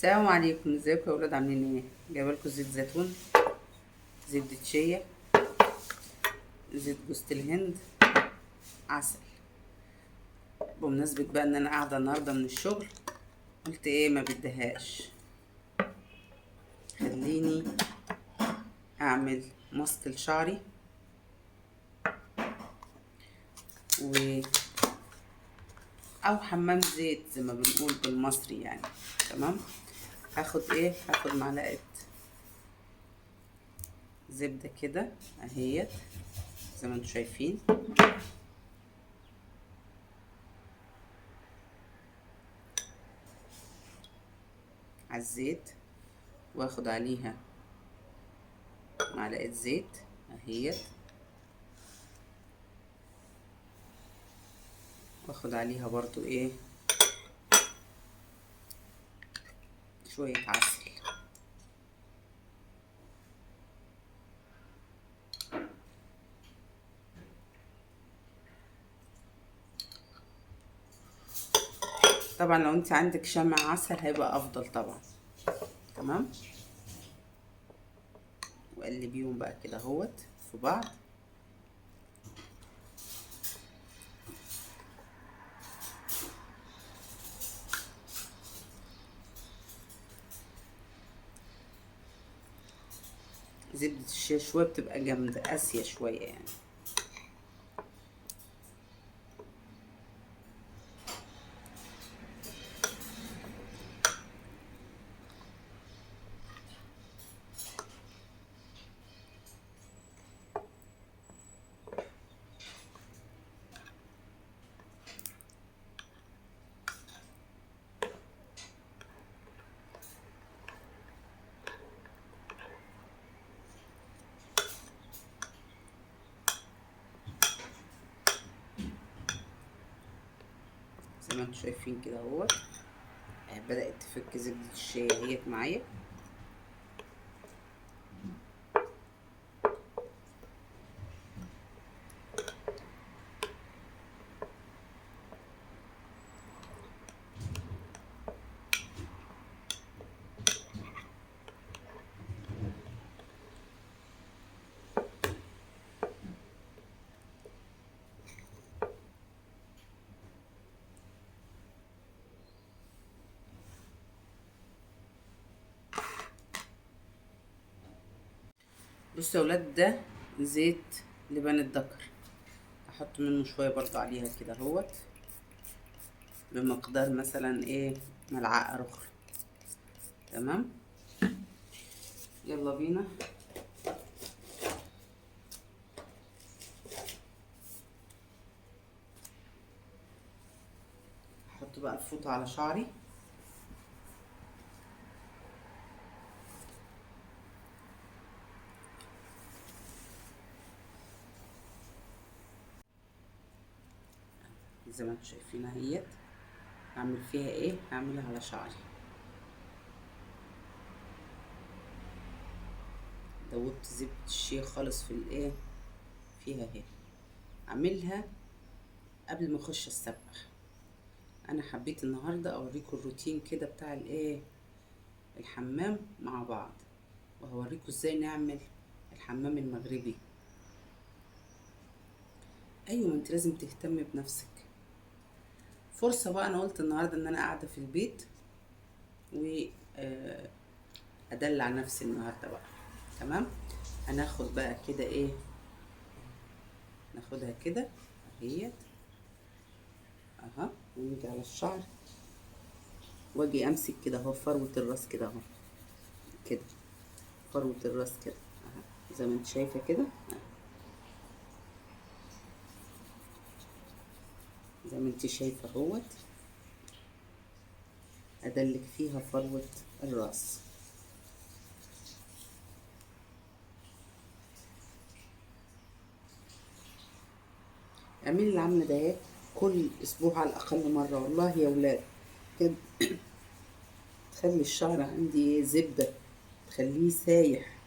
السلام عليكم، ازيكم يا ولاد؟ عاملين ايه؟ جايبه لكم زيت زيتون، زبده شيا، زيت جوز الهند، عسل. بمناسبه بقى ان انا قاعده النهارده من الشغل، قلت ايه ما بديهاش، خليني اعمل ماسك لشعري و او حمام زيت زي ما بنقول بالمصري يعني. تمام. هاخد معلقه زبده كده اهيت زي ما انتم شايفين، على الزيت، واخد عليها معلقه زيت اهيت، واخد عليها برضو ايه شوية عسل. طبعا لو انت عندك شمع عسل هيبقى افضل طبعا. تمام. وقلبيهم بقى كده اهوت في بعض. زبدة الشيا شوية بتبقى جامدة قاسية شوية يعني. زي ما انتم شايفين كده اهوت، بدأت تفك زبدة الشيا اهيت معايا. بصوا يا ولاد، ده زيت لبان الذكر، احط منه شوية برضو عليها كده اهوت، بمقدار مثلا ايه ملعقة رخر. تمام. يلا بينا. احط بقى الفوطة على شعري. زي ما انتم شايفين اهيت، هعمل فيها ايه، هعملها على شعري. دوبت زبدة الشيا خالص في الايه فيها اهي، اعملها قبل ما اخش السبخ. انا حبيت النهارده اوريكم الروتين كده بتاع الايه الحمام مع بعض، وهوريكم ازاي نعمل الحمام المغربي. ايوه، انت لازم تهتمي بنفسك. فرصه بقى، انا قلت النهارده ان انا قاعده في البيت و ادلع نفسي النهارده بقى. تمام. هناخد بقى كده ايه، ناخدها كده اهيت اها، ونيجي على الشعر، واجي امسك كده اهو فروة الراس كده اهو، كده فروة الراس كده اهو زي ما انت شايفة كده، زي ما انت شايفة اهوت، ادلك فيها فروة الراس. اعملي العمل ده ايه كل اسبوع على الاقل مرة، والله يا ولاد كده تخلي الشعر عندي زبدة، تخليه سايح